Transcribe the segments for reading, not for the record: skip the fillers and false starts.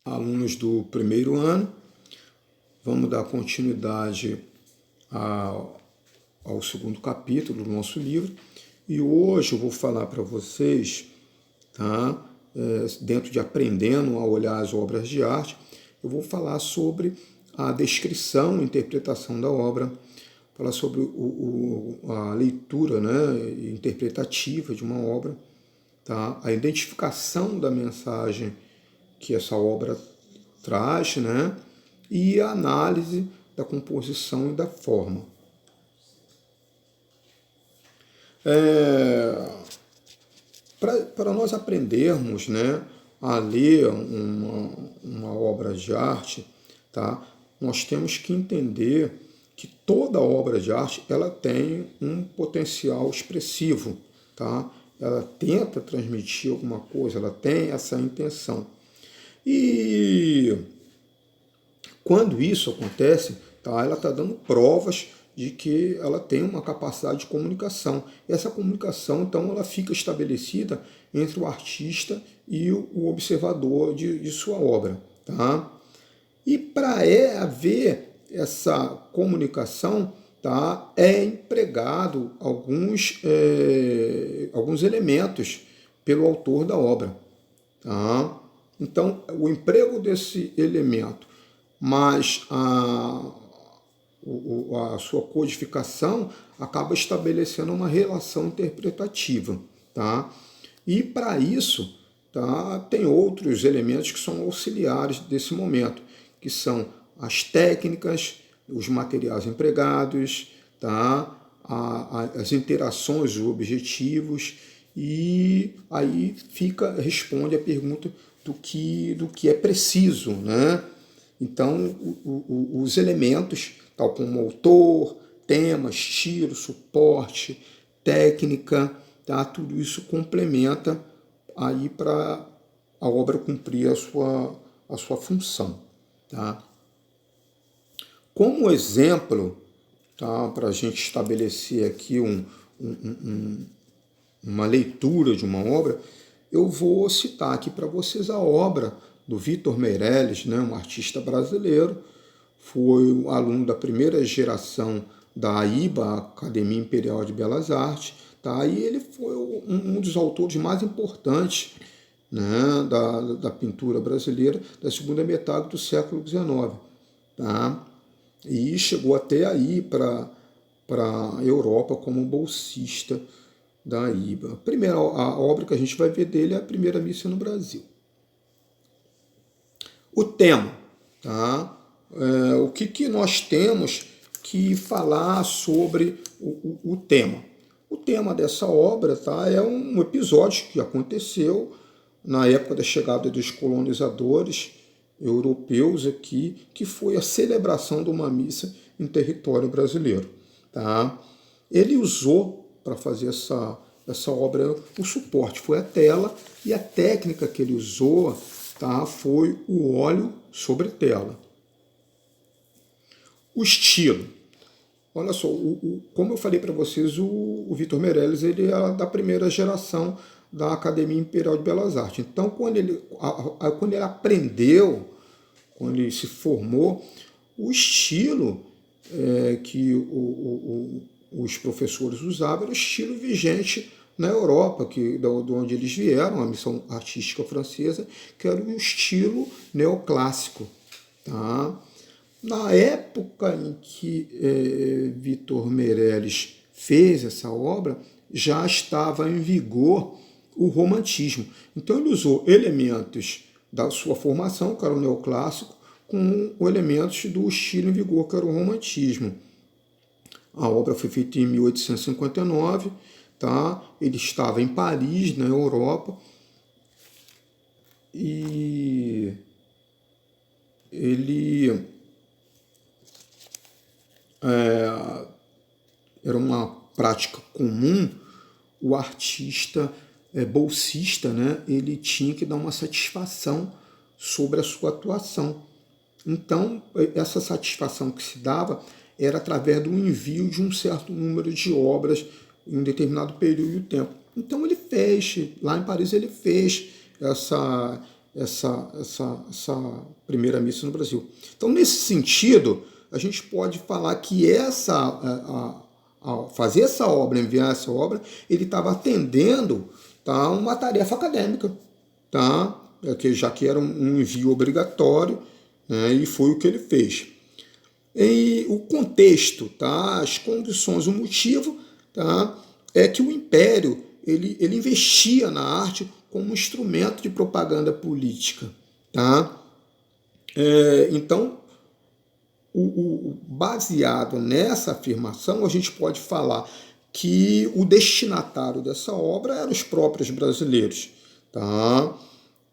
alunos do primeiro ano. Vamos dar continuidade ao segundo capítulo do nosso livro. E hoje eu vou falar para vocês, tá? Dentro de Aprendendo a Olhar as Obras de Arte, eu vou falar sobre a descrição e interpretação da obra, falar sobre a leitura, né, interpretativa de uma obra, tá? A identificação da mensagem que essa obra traz, né? E a análise da composição e da forma. Para nós aprendermos, né, a ler uma obra de arte, tá? Nós temos que entender que toda obra de arte ela tem um potencial expressivo, tá? Ela tenta transmitir alguma coisa, ela tem essa intenção. E quando isso acontece, tá, ela está dando provas de que ela tem uma capacidade de comunicação. E essa comunicação, então, ela fica estabelecida entre o artista e o observador de sua obra. Tá? E para haver essa comunicação, tá, é empregado alguns elementos pelo autor da obra. Tá? Então, o emprego desse elemento, mas a sua codificação acaba estabelecendo uma relação interpretativa. Tá? E para isso, tá, tem outros elementos que são auxiliares desse momento, que são as técnicas, os materiais empregados, tá, as interações, os objetivos, e aí responde a pergunta do que é preciso, né? Então, os elementos, tal como autor, tema, estilo, suporte, técnica, tá? Tudo isso complementa aí para a obra cumprir a sua função. Tá? Como exemplo, tá, para a gente estabelecer aqui uma leitura de uma obra, eu vou citar aqui para vocês a obra do Vitor Meirelles, né, um artista brasileiro, foi um aluno da primeira geração da AIBA, Academia Imperial de Belas Artes, tá? E ele foi um dos autores mais importantes, né, da pintura brasileira da segunda metade do século XIX. Tá? E chegou até aí para a Europa como bolsista da IBA. A obra que a gente vai ver dele é a Primeira Missa no Brasil. O tema, tá? O que nós temos que falar sobre o tema? O tema dessa obra, tá, é um episódio que aconteceu na época da chegada dos colonizadores europeus aqui, que foi a celebração de uma missa em território brasileiro. Tá? Ele usou para fazer essa obra, o suporte foi a tela, e a técnica que ele usou, tá, foi o óleo sobre tela. O estilo. Olha só, como eu falei para vocês, o Vitor Meirelles ele é da primeira geração da Academia Imperial de Belas Artes. Então, quando ele aprendeu, quando ele se formou, o estilo que os professores usavam era o estilo vigente na Europa, de onde eles vieram, a missão artística francesa, que era o estilo neoclássico. Tá? Na época em que Vitor Meirelles fez essa obra, já estava em vigor o romantismo. Então ele usou elementos da sua formação, que era o neoclássico, com elementos do estilo em vigor, que era o romantismo. A obra foi feita em 1859, tá? Ele estava em Paris, na Europa, e ele era uma prática comum, o artista bolsista, né, ele tinha que dar uma satisfação sobre a sua atuação. Então, essa satisfação que se dava era através do envio de um certo número de obras em um determinado período de tempo. Então, ele fez, lá em Paris, ele fez essa primeira missa no Brasil. Então, nesse sentido, a gente pode falar que ao fazer essa obra, enviar essa obra, ele estava atendendo, tá, uma tarefa acadêmica, tá, já que era um envio obrigatório, né, e foi o que ele fez. E o contexto, tá, as condições, o motivo, tá, é que o Império ele investia na arte como instrumento de propaganda política. Tá? Então, baseado nessa afirmação, a gente pode falar que o destinatário dessa obra eram os próprios brasileiros. Tá?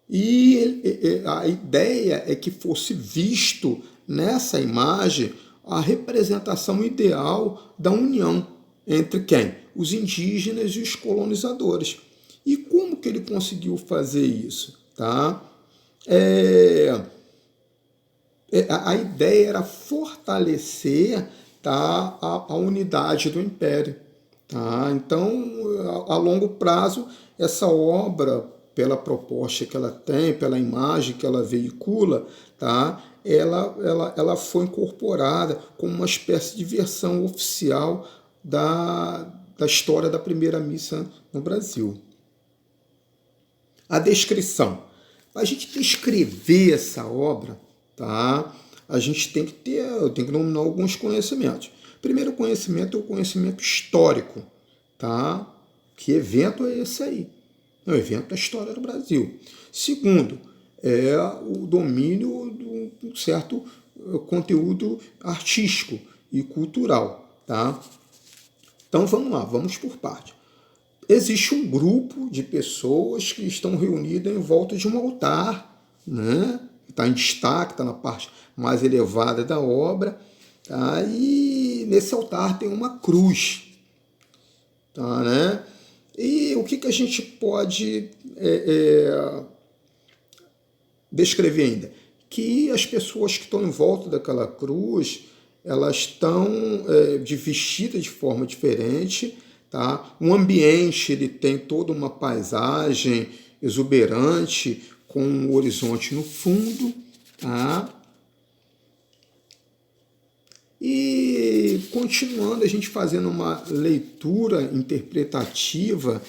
E a ideia é que fosse visto nessa imagem a representação ideal da união entre quem? Os indígenas e os colonizadores. E como que ele conseguiu fazer isso? Tá? A ideia era fortalecer, tá, a unidade do Império. Tá? Então, a longo prazo, essa obra, pela proposta que ela tem, pela imagem que ela veicula, tá? ela foi incorporada como uma espécie de versão oficial da história da primeira missa no Brasil. A descrição. Para a gente descrever essa obra, tá? A gente tem que nominar alguns conhecimentos. Primeiro conhecimento é o conhecimento histórico. Tá? Que evento é esse aí? É o evento da história do Brasil. Segundo, é o domínio de um certo conteúdo artístico e cultural. Tá? Então vamos lá, vamos por parte. Existe um grupo de pessoas que estão reunidas em volta de um altar, né? Está em destaque, está na parte mais elevada da obra, tá? E nesse altar tem uma cruz, tá, né? E o que a gente pode descrever ainda? Que as pessoas que estão em volta daquela cruz, elas estão vestidas de forma diferente, tá? O ambiente ele tem toda uma paisagem exuberante, com um horizonte no fundo. Tá? E continuando, a gente fazendo uma leitura interpretativa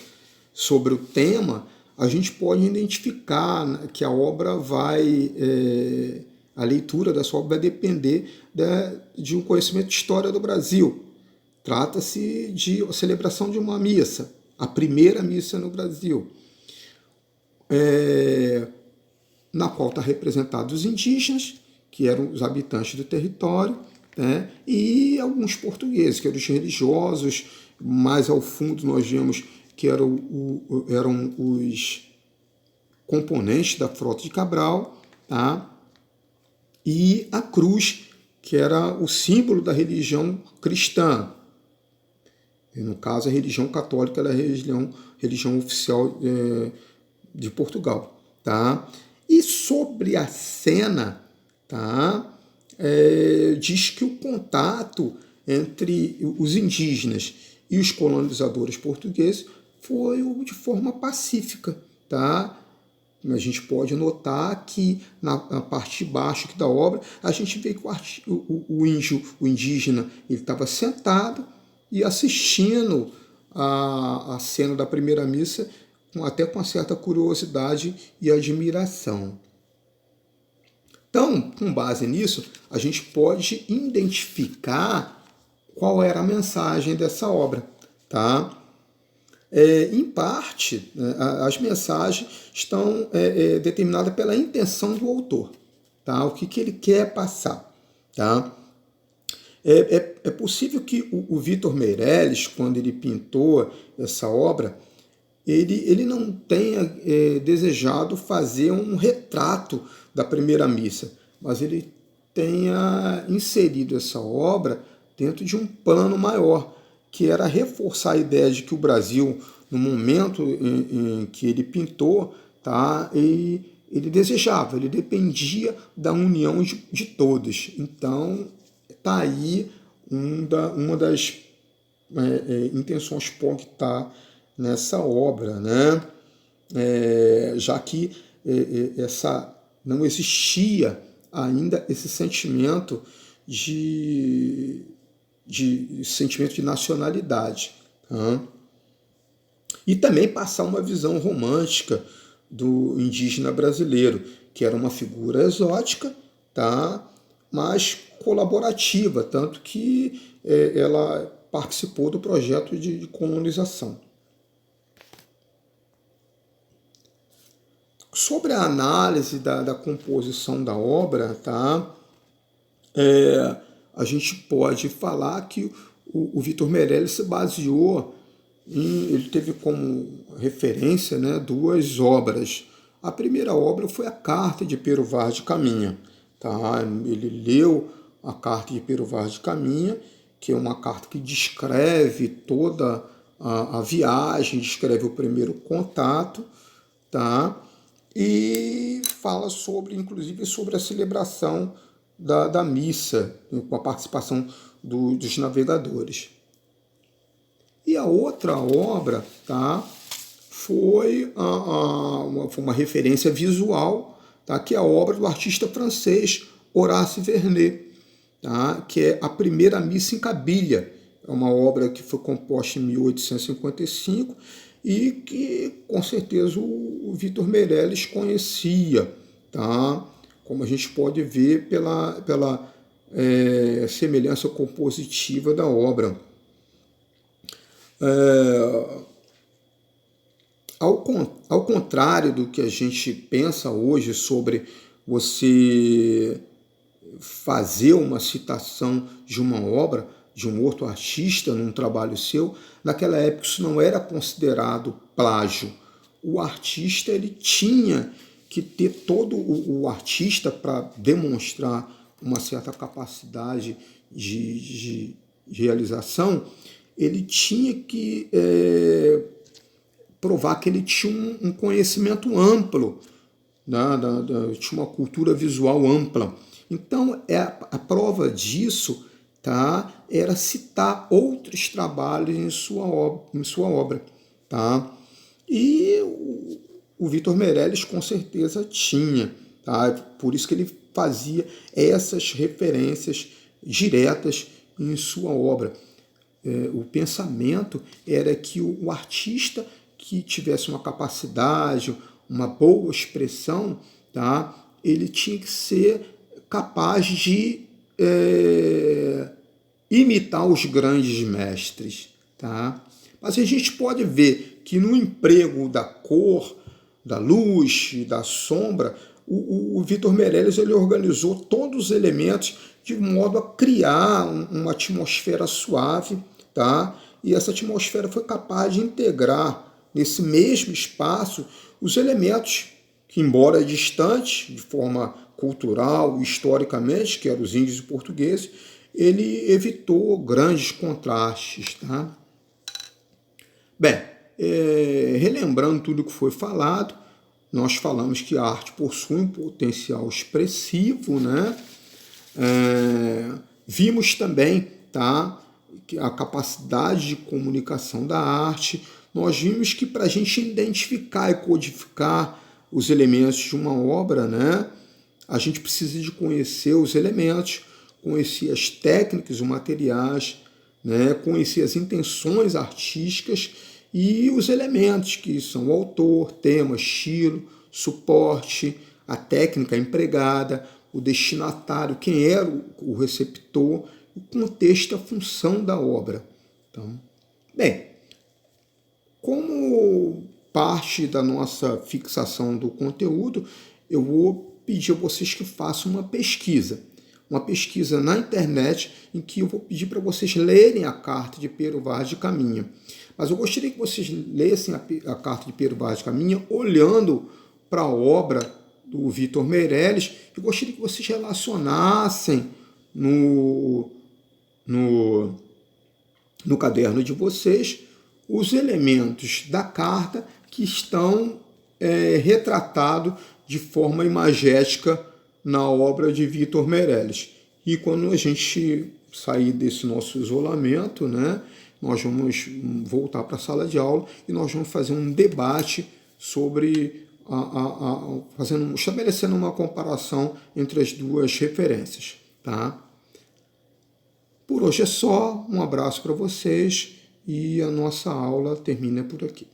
sobre o tema, a gente pode identificar que a obra a leitura dessa obra vai depender de um conhecimento de história do Brasil. Trata-se de a celebração de uma missa, a primeira missa no Brasil, na qual está representados os indígenas, que eram os habitantes do território, né, e alguns portugueses, que eram os religiosos. Mais ao fundo nós vemos que eram os componentes da Frota de Cabral, tá? E a cruz, que era o símbolo da religião cristã. E no caso, a religião católica era a religião oficial de Portugal. Tá? E sobre a cena, tá? Diz que o contato entre os indígenas e os colonizadores portugueses foi de forma pacífica. Tá? A gente pode notar que na parte de baixo aqui da obra, a gente vê que o indígena estava sentado e assistindo a cena da primeira missa, até com uma certa curiosidade e admiração. Então, com base nisso, a gente pode identificar qual era a mensagem dessa obra. Tá? Em parte, as mensagens estão determinadas pela intenção do autor. Tá? O que ele quer passar. Tá? É possível que o Vitor Meirelles, quando ele pintou essa obra, ele não tenha desejado fazer um retrato da primeira missa, mas ele tenha inserido essa obra dentro de um plano maior, que era reforçar a ideia de que o Brasil, no momento em que ele pintou, tá, ele desejava, ele dependia da união de todos. Então, está aí uma das intenções pode estar nessa obra, né? Já que não existia ainda esse sentimento de sentimento de nacionalidade. Tá? E também passar uma visão romântica do indígena brasileiro, que era uma figura exótica, tá? Mas colaborativa, tanto que ela participou do projeto de colonização. Sobre a análise da composição da obra, tá? A gente pode falar que o Vitor Meirelles se baseou ele teve como referência, né, duas obras. A primeira obra foi a Carta de Pero Vaz de Caminha. Tá? Ele leu a Carta de Pero Vaz de Caminha, que é uma carta que descreve toda a viagem, descreve o primeiro contato, tá? E fala inclusive sobre a celebração da missa, com a participação dos navegadores. E a outra obra, tá, foi uma referência visual, tá, que é a obra do artista francês Horace Vernet, tá, que é a primeira missa em Cabilha. É uma obra que foi composta em 1855 e que, com certeza, o Vitor Meirelles conhecia, tá, como a gente pode ver pela semelhança compositiva da obra. Ao contrário do que a gente pensa hoje sobre você fazer uma citação de uma obra de um outro artista num trabalho seu, naquela época isso não era considerado plágio. O artista ele tinha que ter todo o artista para demonstrar uma certa capacidade de realização, ele tinha que provar que ele tinha um conhecimento amplo, né, tinha uma cultura visual ampla. Então, a prova disso, tá, era citar outros trabalhos em sua obra. Tá? E o Vitor Meirelles, com certeza, tinha. Tá? Por isso que ele fazia essas referências diretas em sua obra. O pensamento era que o artista que tivesse uma capacidade, uma boa expressão, tá? Ele tinha que ser capaz de imitar os grandes mestres. Tá? Mas a gente pode ver que no emprego da cor, da luz e da sombra, o Vitor Meirelles ele organizou todos os elementos de modo a criar uma atmosfera suave, tá? E essa atmosfera foi capaz de integrar nesse mesmo espaço os elementos que, embora distantes de forma cultural e historicamente, que eram os índios e portugueses, ele evitou grandes contrastes. Tá? Bem, relembrando tudo que foi falado, nós falamos que a arte possui um potencial expressivo, né? Vimos também, tá, que a capacidade de comunicação da arte. Nós vimos que para a gente identificar e codificar os elementos de uma obra, né, a gente precisa de conhecer os elementos, conhecer as técnicas, os materiais, né, conhecer as intenções artísticas e os elementos que são o autor, tema, estilo, suporte, a técnica empregada, o destinatário, quem era o receptor, o contexto, a função da obra. Então, bem, como parte da nossa fixação do conteúdo, eu vou pedir a vocês que façam uma pesquisa na internet, em que eu vou pedir para vocês lerem a Carta de Pero Vaz de Caminha. Mas eu gostaria que vocês lessem a Carta de Pero Vaz de Caminha olhando para a obra do Vitor Meirelles. Eu gostaria que vocês relacionassem no caderno de vocês os elementos da carta que estão retratados de forma imagética na obra de Vitor Meirelles. E quando a gente sair desse nosso isolamento, né, nós vamos voltar para a sala de aula e nós vamos fazer um debate sobre estabelecendo uma comparação entre as duas referências, tá? Por hoje é só, um abraço para vocês e a nossa aula termina por aqui.